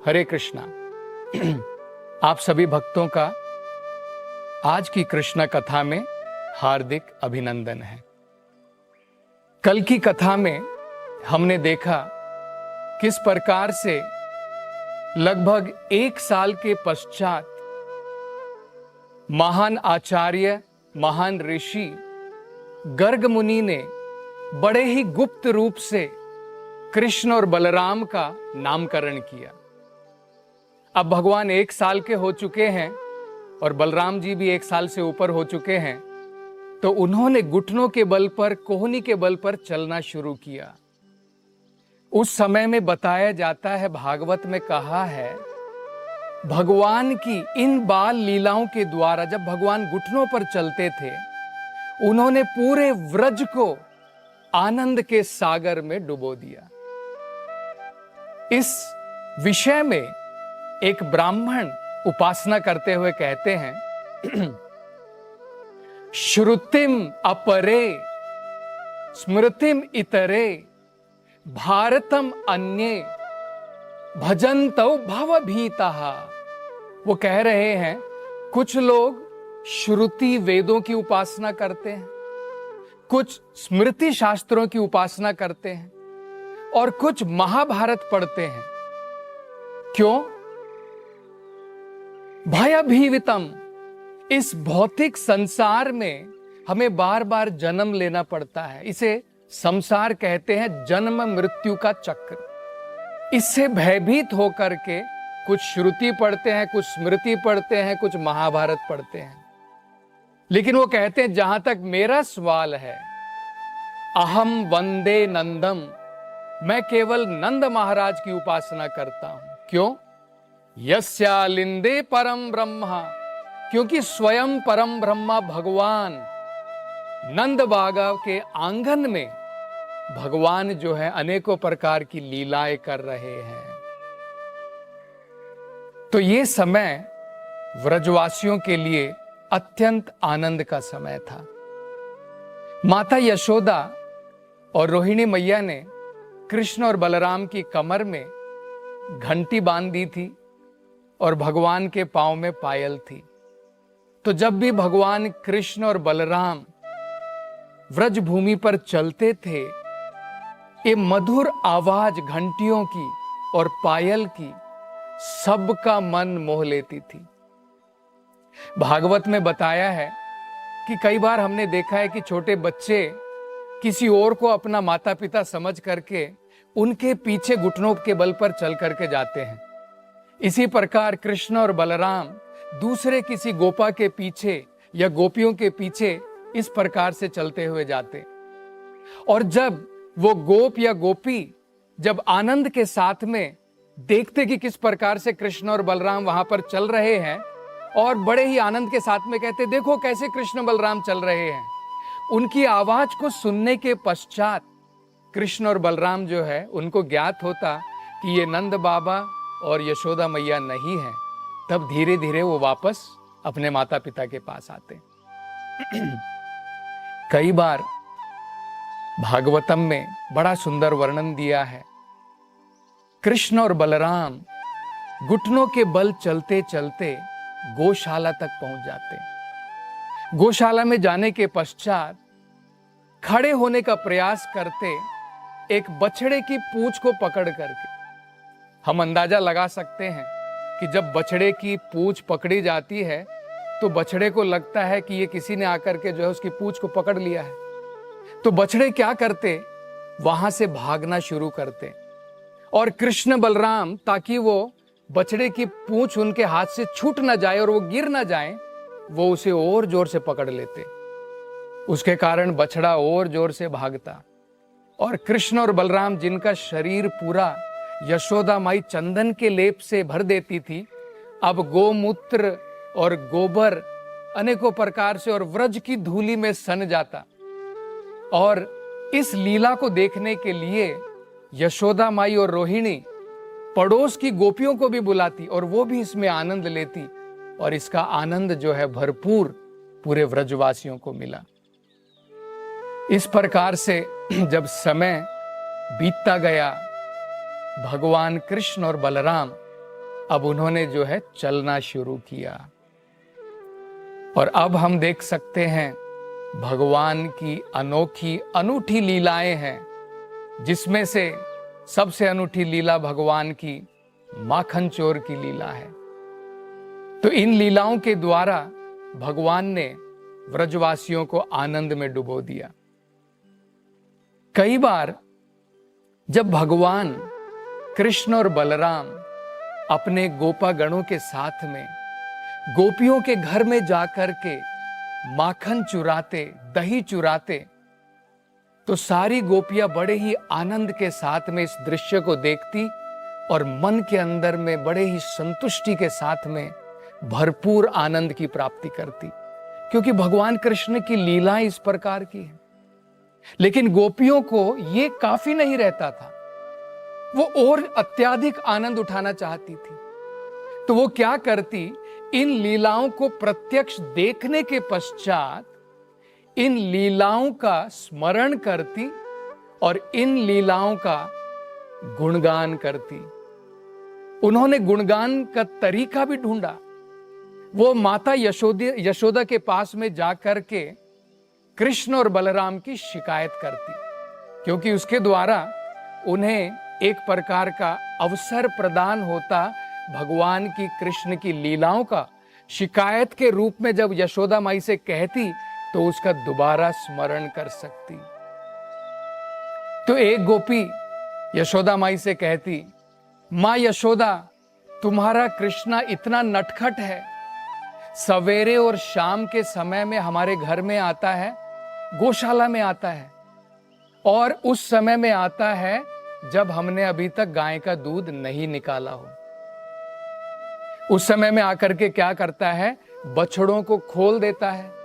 हरे कृष्णा। आप सभी भक्तों का आज की कृष्ण कथा में हार्दिक अभिनंदन है। कल की कथा में हमने देखा किस प्रकार से लगभग 1 साल के पश्चात महान आचार्य, महान ऋषि गर्ग मुनि ने बड़े ही गुप्त रूप से कृष्ण और बलराम का नामकरण किया। अब भगवान 1 साल के हो चुके हैं और बलराम जी भी 1 साल से ऊपर हो चुके हैं, तो उन्होंने घुटनों के बल पर, कोहनी के बल पर चलना शुरू किया। उस समय में बताया जाता है, भागवत में कहा है, भगवान की इन बाल लीलाओं के द्वारा जब भगवान घुटनों पर चलते थे, उन्होंने पूरे व्रज को आनंद के सागर में डुबो दिया। इस विषय में एक ब्राह्मण उपासना करते हुए कहते हैं, श्रुतिम अपरे स्मृतिम इतरे भारतम अन्ये भजन्तौ भवभीतः। वो कह रहे हैं, कुछ लोग श्रुति वेदों की उपासना करते हैं, कुछ स्मृति शास्त्रों की उपासना करते हैं और कुछ महाभारत पढ़ते हैं। क्यों? भयभीवितम, इस भौतिक संसार में हमें बार बार जन्म लेना पड़ता है। इसे संसार कहते हैं, जन्म मृत्यु का चक्र। इससे भयभीत होकर के कुछ श्रुति पढ़ते हैं, कुछ स्मृति पढ़ते हैं, कुछ महाभारत पढ़ते हैं। लेकिन वो कहते हैं, जहां तक मेरा सवाल है, अहम वंदे नंदम, मैं केवल नंद महाराज की उपासना करता हूं। क्यों? यस्यालिंदे परम ब्रह्मा, क्योंकि स्वयं परम ब्रह्मा भगवान नंद बागा के आंगन में भगवान जो है अनेकों प्रकार की लीलाएं कर रहे हैं। तो ये समय व्रजवासियों के लिए अत्यंत आनंद का समय था। माता यशोदा और रोहिणी मैया ने कृष्ण और बलराम की कमर में घंटी बांध दी थी और भगवान के पांव में पायल थी। तो जब भी भगवान कृष्ण और बलराम व्रज भूमि पर चलते थे, ये मधुर आवाज घंटियों की और पायल की सबका मन मोह लेती थी। भागवत में बताया है कि कई बार हमने देखा है कि छोटे बच्चे किसी और को अपना माता पिता समझ करके उनके पीछे घुटनों के बल पर चल करके जाते हैं। इसी प्रकार कृष्ण और बलराम दूसरे किसी गोपा के पीछे या गोपियों के पीछे इस प्रकार से चलते हुए जाते। और जब वो गोप या गोपी जब आनंद के साथ में देखते कि किस प्रकार से कृष्ण और बलराम वहां पर चल रहे हैं, और बड़े ही आनंद के साथ में कहते, देखो कैसे कृष्ण बलराम चल रहे हैं। उनकी आवाज को सुनने के पश्चात कृष्ण और बलराम जो है, उनको ज्ञात होता कि ये नंद बाबा और यशोदा मैया नहीं है। तब धीरे धीरे वो वापस अपने माता पिता के पास आते। कई बार भागवतम में बड़ा सुंदर वर्णन दिया है, कृष्ण और बलराम घुटनों के बल चलते चलते गौशाला तक पहुंच जाते। गौशाला में जाने के पश्चात खड़े होने का प्रयास करते, एक बछड़े की पूंछ को पकड़ करके। हम अंदाजा लगा सकते हैं कि जब बछड़े की पूंछ पकड़ी जाती है तो बछड़े को लगता है कि ये किसी ने आकर के जो है उसकी पूंछ को पकड़ लिया है। तो बछड़े क्या करते, वहां से भागना शुरू करते। और कृष्ण बलराम, ताकि वो बछड़े की पूंछ उनके हाथ से छूट ना जाए और वो गिर ना जाए, वो उसे और जोर से पकड़ लेते। उसके कारण बछड़ा और जोर से भागता। और कृष्ण और बलराम, जिनका शरीर पूरा यशोदा माई चंदन के लेप से भर देती थी, अब गोमूत्र और गोबर अनेकों प्रकार से और व्रज की धूली में सन जाता। और इस लीला को देखने के लिए यशोदा माई और रोहिणी पड़ोस की गोपियों को भी बुलाती और वो भी इसमें आनंद लेती। और इसका आनंद जो है भरपूर पूरे व्रजवासियों को मिला। इस प्रकार से जब समय बीतता गया, भगवान कृष्ण और बलराम अब उन्होंने जो है चलना शुरू किया। और अब हम देख सकते हैं भगवान की अनोखी अनूठी लीलाएं हैं, जिसमें से सबसे अनूठी लीला भगवान की माखन चोर की लीला है। तो इन लीलाओं के द्वारा भगवान ने व्रजवासियों को आनंद में डुबो दिया। कई बार जब भगवान कृष्ण और बलराम अपने गोपागणों के साथ में गोपियों के घर में जाकर के माखन चुराते, दही चुराते, तो सारी गोपियां बड़े ही आनंद के साथ में इस दृश्य को देखती और मन के अंदर में बड़े ही संतुष्टि के साथ में भरपूर आनंद की प्राप्ति करती, क्योंकि भगवान कृष्ण की लीलाएं इस प्रकार की है। लेकिन गोपियों को यह काफी नहीं रहता था, वो और अत्यधिक आनंद उठाना चाहती थी। तो वो क्या करती, इन लीलाओं को प्रत्यक्ष देखने के पश्चात इन लीलाओं का स्मरण करती और इन लीलाओं का गुणगान करती। उन्होंने गुणगान का तरीका भी ढूंढा। वो माता यशोदा के पास में जाकर के कृष्ण और बलराम की शिकायत करती, क्योंकि उसके द्वारा उन्हें एक प्रकार का अवसर प्रदान होता भगवान की कृष्ण की लीलाओं का शिकायत के रूप में जब यशोदा माई से कहती तो उसका दोबारा स्मरण कर सकती। तो एक गोपी यशोदा माई से कहती, मां यशोदा, तुम्हारा कृष्णा इतना नटखट है, सवेरे और शाम के समय में हमारे घर में आता है, गौशाला में आता है, और उस समय में आता है जब हमने अभी तक गाय का दूध नहीं निकाला हो। उस समय में आकर के क्या करता है, बछड़ों को खोल देता है।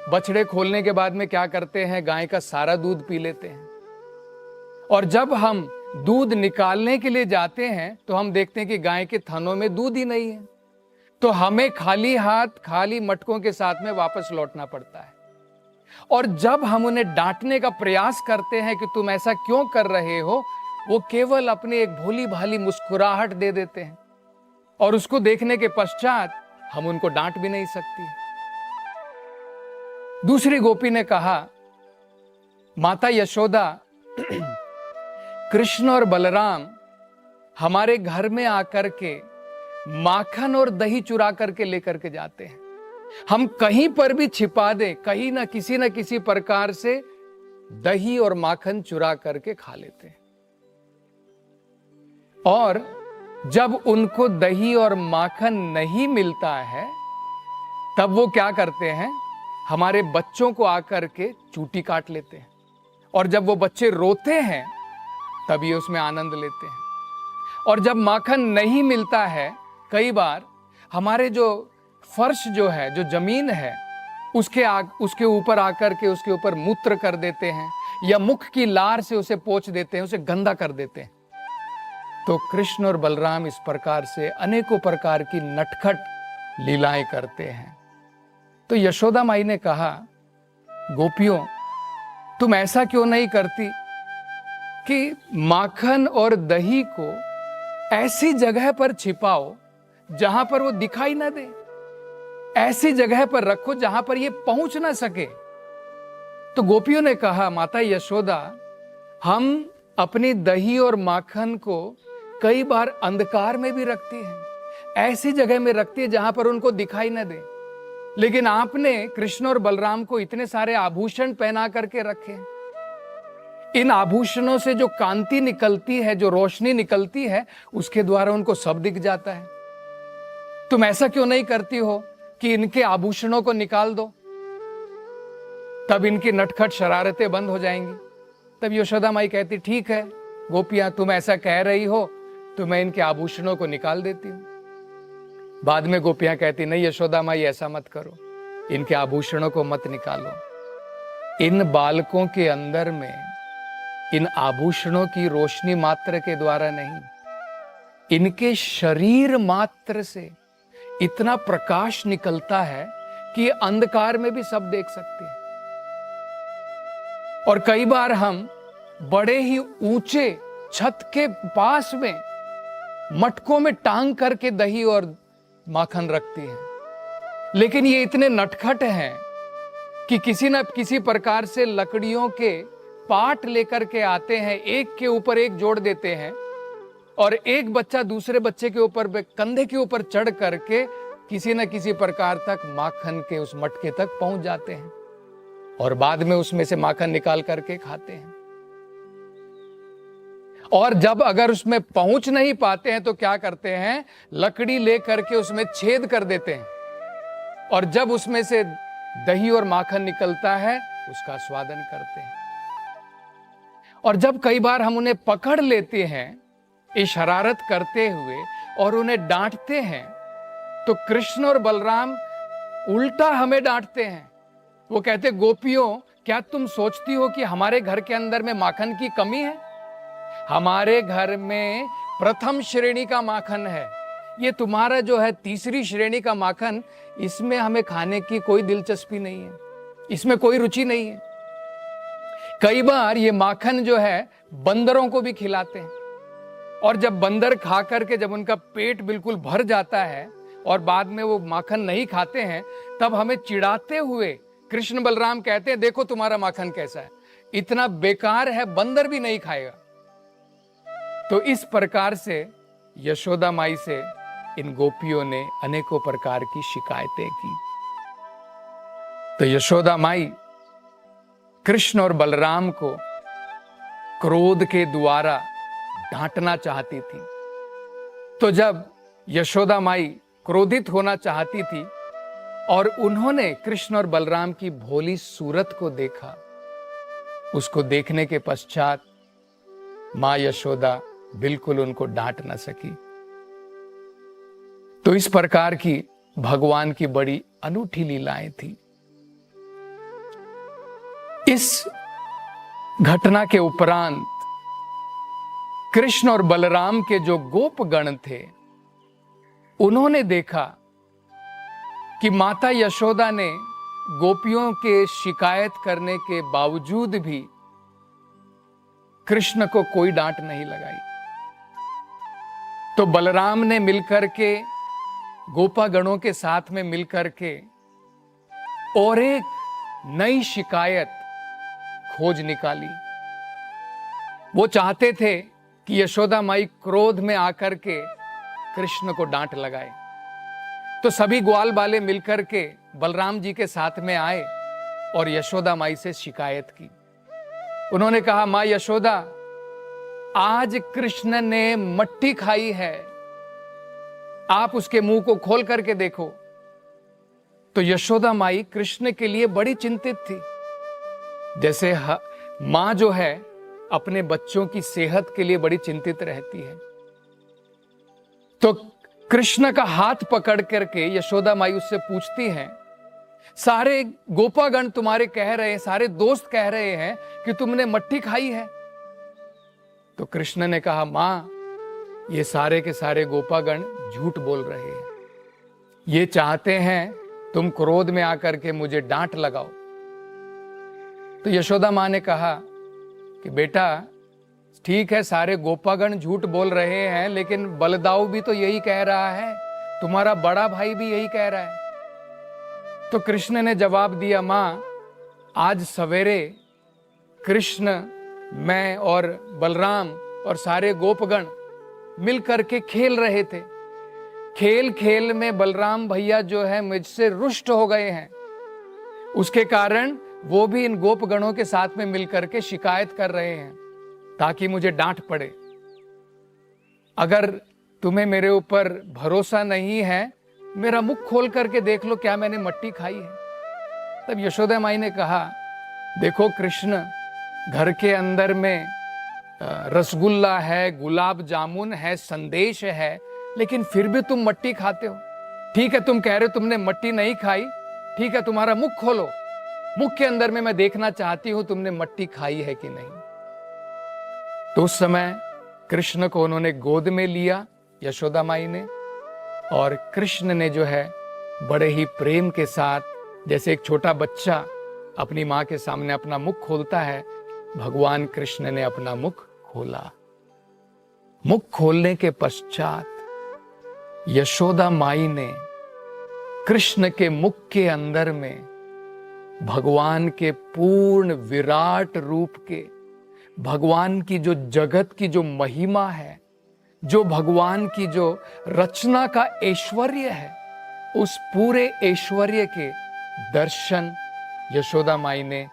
बछड़े खोलने के बाद में क्या करते हैं, गाय का सारा दूध पी लेते हैं। और जब हम दूध निकालने के लिए जाते हैं तो हम देखते हैं कि गाय के थनों में दूध ही नहीं है, तो हमें खाली हाथ, खाली मटकों के साथ में वापस लौटना पड़ता है। और जब हम उन्हें डांटने का प्रयास करते हैं कि तुम ऐसा क्यों कर रहे हो, वो केवल अपनी एक भोली भाली मुस्कुराहट दे देते हैं, और उसको देखने के पश्चात हम उनको डांट भी नहीं सकती। दूसरी गोपी ने कहा, माता यशोदा, कृष्ण और बलराम हमारे घर में आकर के माखन और दही चुरा करके लेकर के जाते हैं। हम कहीं पर भी छिपा दें, कहीं ना किसी प्रकार से दही और माखन चुरा करके खा लेते हैं। और जब उनको दही और माखन नहीं मिलता है तब वो क्या करते हैं, हमारे बच्चों को आकर के चूटी काट लेते हैं, और जब वो बच्चे रोते हैं तब ये उसमें आनंद लेते हैं। और जब माखन नहीं मिलता है, कई बार हमारे जो फर्श जो है, जो जमीन है, उसके ऊपर आकर के उसके ऊपर मूत्र कर देते हैं, या मुख की लार से उसे पोंछ देते हैं, उसे गंदा कर देते हैं। तो कृष्ण और बलराम इस प्रकार से अनेकों प्रकार की नटखट लीलाएं करते हैं। तो यशोदा माई ने कहा, गोपियों, तुम ऐसा क्यों नहीं करती कि माखन और दही को ऐसी जगह पर छिपाओ जहां पर वो दिखाई ना दे, ऐसी जगह पर रखो जहां पर ये पहुंच ना सके। तो गोपियों ने कहा, माता यशोदा, हम अपनी दही और माखन को कई बार अंधकार में भी रखती हैं, ऐसी जगह में रखती है जहां पर उनको दिखाई ना दे, लेकिन आपने कृष्ण और बलराम को इतने सारे आभूषण पहना करके रखे। इन आभूषणों से जो कांति निकलती है, जो रोशनी निकलती है, उसके द्वारा उनको सब दिख जाता है। तुम ऐसा क्यों नहीं करती हो कि इनके आभूषणों को निकाल दो, तब इनकी नटखट शरारतें बंद हो जाएंगी। तब यशोदा माई कहती, ठीक है गोपियां, तुम ऐसा कह रही हो तो मैं इनके आभूषणों को निकाल देती हूं। बाद में गोपियां कहती, नहीं यशोदा माई, ऐसा मत करो, इनके आभूषणों को मत निकालो। इन बालकों के अंदर में इन आभूषणों की रोशनी मात्र के द्वारा नहीं, इनके शरीर मात्र से इतना प्रकाश निकलता है कि अंधकार में भी सब देख सकते हैं। और कई बार हम बड़े ही ऊंचे छत के पास में मटकों में टांग करके दही और माखन रखती हैं। लेकिन ये इतने नटखट हैं कि किसी न किसी प्रकार से लकड़ियों के पाट लेकर के आते हैं, एक के ऊपर एक जोड़ देते हैं और एक बच्चा दूसरे बच्चे के ऊपर कंधे के ऊपर चढ़ करके किसी न किसी प्रकार तक माखन के उस मटके तक पहुंच जाते हैं और बाद में उसमें से माखन निकाल करके खाते हैं। और जब अगर उसमें पहुंच नहीं पाते हैं तो क्या करते हैं, लकड़ी लेकर के उसमें छेद कर देते हैं और जब उसमें से दही और माखन निकलता है उसका स्वादन करते हैं। और जब कई बार हम उन्हें पकड़ लेते हैं ये शरारत करते हुए और उन्हें डांटते हैं, तो कृष्ण और बलराम उल्टा हमें डांटते हैं। वो कहते, गोपियों क्या तुम सोचती हो कि हमारे घर के अंदर में माखन की कमी है? हमारे घर में प्रथम श्रेणी का माखन है, ये तुम्हारा जो है तीसरी श्रेणी का माखन, इसमें हमें खाने की कोई दिलचस्पी नहीं है, इसमें कोई रुचि नहीं है। कई बार ये माखन जो है बंदरों को भी खिलाते हैं और जब बंदर खा करके जब उनका पेट बिल्कुल भर जाता है और बाद में वो माखन नहीं खाते हैं, तब हमें चिढ़ाते हुए कृष्ण बलराम कहते हैं, देखो तुम्हारा माखन कैसा है, इतना बेकार है, बंदर भी नहीं खाएगा। तो इस प्रकार से यशोदा माई से इन गोपियों ने अनेकों प्रकार की शिकायतें की। तो यशोदा माई कृष्ण और बलराम को क्रोध के द्वारा डांटना चाहती थी। तो जब यशोदा माई क्रोधित होना चाहती थी और उन्होंने कृष्ण और बलराम की भोली सूरत को देखा, उसको देखने के पश्चात मां यशोदा बिल्कुल उनको डांट न सकी। तो इस प्रकार की भगवान की बड़ी अनूठी लीलाएं थी। इस घटना के उपरांत कृष्ण और बलराम के जो गोपगण थे, उन्होंने देखा कि माता यशोदा ने गोपियों के शिकायत करने के बावजूद भी कृष्ण को कोई डांट नहीं लगाई। तो बलराम ने मिलकर के गोपागणों के साथ में मिलकर के और एक नई शिकायत खोज निकाली। वो चाहते थे कि यशोदा माई क्रोध में आकर के कृष्ण को डांट लगाए। तो सभी ग्वाल बाले मिलकर के बलराम जी के साथ में आए और यशोदा माई से शिकायत की। उन्होंने कहा, मां यशोदा, आज कृष्ण ने मट्टी खाई है, आप उसके मुंह को खोल करके देखो। तो यशोदा माई कृष्ण के लिए बड़ी चिंतित थी। जैसे मां जो है अपने बच्चों की सेहत के लिए बड़ी चिंतित रहती है। तो कृष्ण का हाथ पकड़ करके यशोदा माई उससे पूछती हैं, सारे गोपागण तुम्हारे कह रहे हैं, सारे दोस्त कह रहे हैं कि तुमने मट्टी खाई है। तो कृष्ण ने कहा, मां, ये सारे के सारे गोपागण झूठ बोल रहे हैं, ये चाहते हैं तुम क्रोध में आकर के मुझे डांट लगाओ। तो यशोदा मां ने कहा कि बेटा ठीक है, सारे गोपागण झूठ बोल रहे हैं, लेकिन बलदाऊ भी तो यही कह रहा है, तुम्हारा बड़ा भाई भी यही कह रहा है। तो कृष्ण ने जवाब दिया, मां, आज सवेरे कृष्ण, मैं और बलराम और सारे गोपगण मिल करके खेल रहे थे। खेल खेल में बलराम भैया जो है मुझसे रुष्ट हो गए हैं, उसके कारण वो भी इन गोपगणों के साथ में मिलकर के शिकायत कर रहे हैं ताकि मुझे डांट पड़े। अगर तुम्हें मेरे ऊपर भरोसा नहीं है, मेरा मुख खोल करके देख लो, क्या मैंने मट्टी खाई है। तब यशोदा माई ने कहा, देखो कृष्ण, घर के अंदर में रसगुल्ला है, गुलाब जामुन है, संदेश है, लेकिन फिर भी तुम मट्टी खाते हो। ठीक है, तुम कह रहे हो तुमने मट्टी नहीं खाई, ठीक है, तुम्हारा मुख खोलो, मुख के अंदर में मैं देखना चाहती हूं तुमने मट्टी खाई है कि नहीं। तो उस समय कृष्ण को उन्होंने गोद में लिया, यशोदा माई ने, और कृष्ण ने जो है बड़े ही प्रेम के साथ, जैसे एक छोटा बच्चा अपनी मां के सामने अपना मुख खोलता है, भगवान कृष्ण ने अपना मुख खोला मुख खोलने के पश्चात यशोदा माई ने कृष्ण के मुख के अंदर में भगवान के पूर्ण विराट रूप के, भगवान की जो जगत की जो महिमा है, जो भगवान की जो रचना का ऐश्वर्य है, उस पूरे ऐश्वर्य के दर्शन यशोदा माई ने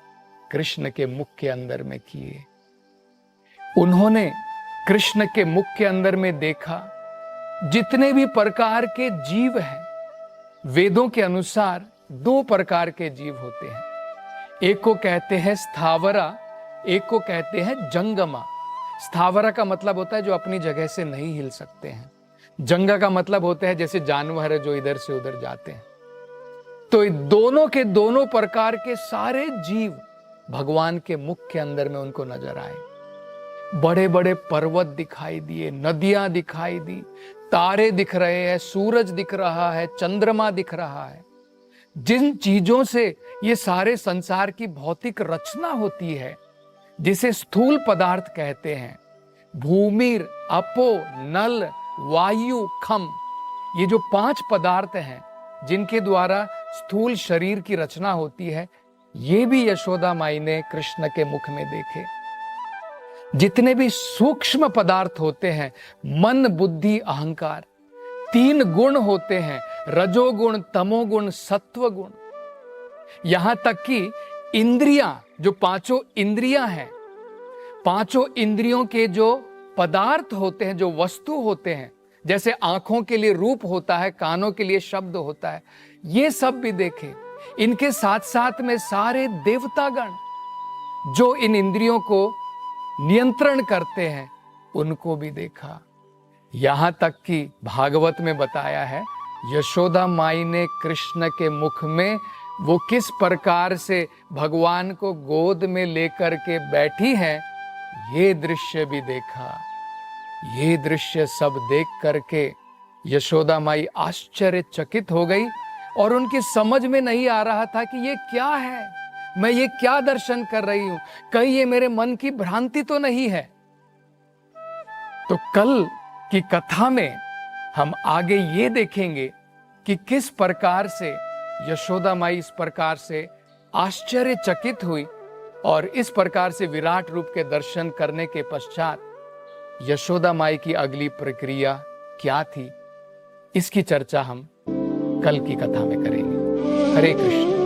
कृष्ण के मुख के अंदर में किए। उन्होंने कृष्ण के मुख के अंदर में देखा जितने भी प्रकार के जीव हैं, वेदों के अनुसार 2 प्रकार के जीव होते हैं। एक को कहते हैं स्थावरा, एक को कहते हैं जंगमा। स्थावरा का मतलब होता है जो अपनी जगह से नहीं हिल सकते हैं। जंगा का मतलब होता है जैसे जानवर है जो इधर से उधर जाते हैं। तो दोनों के दोनों प्रकार के सारे जीव भगवान के मुख के अंदर में उनको नजर आए। बड़े बड़े पर्वत दिखाई दिए, नदियां दिखाई दी, तारे दिख रहे हैं, सूरज दिख रहा है, चंद्रमा दिख रहा है। जिन चीजों से ये सारे संसार की भौतिक रचना होती है, जिसे स्थूल पदार्थ कहते हैं, भूमिर, अपो, नल, वायु, खम, ये जो 5 पदार्थ हैं जिनके द्वारा स्थूल शरीर की रचना होती है, ये भी यशोदा माई ने कृष्ण के मुख में देखे। जितने भी सूक्ष्म पदार्थ होते हैं, मन, बुद्धि, अहंकार, 3 गुण होते हैं, रजोगुण, तमोगुण, सत्वगुण। यहां तक कि इंद्रियां, जो 5 इंद्रियां हैं, 5 इंद्रियों के जो पदार्थ होते हैं, जो वस्तु होते हैं, जैसे आंखों के लिए रूप होता है, कानों के लिए शब्द होता है, ये सब भी देखे। इनके साथ साथ में सारे देवतागण जो इन इंद्रियों को नियंत्रण करते हैं, उनको भी देखा। यहां तक कि भागवत में बताया है यशोदा माई ने कृष्ण के मुख में वो किस प्रकार से भगवान को गोद में लेकर के बैठी हैं, ये दृश्य भी देखा। ये दृश्य सब देख करके यशोदा माई आश्चर्यचकित हो गई और उनकी समझ में नहीं आ रहा था कि ये क्या है, मैं ये क्या दर्शन कर रही हूं, कहीं ये मेरे मन की भ्रांति तो नहीं है। तो कल की कथा में हम आगे ये देखेंगे कि किस प्रकार से यशोदा माई इस प्रकार से आश्चर्यचकित हुई और इस प्रकार से विराट रूप के दर्शन करने के पश्चात यशोदा माई की अगली प्रक्रिया क्या थी, इसकी चर्चा हम कल की कथा में करेंगे। हरे कृष्ण।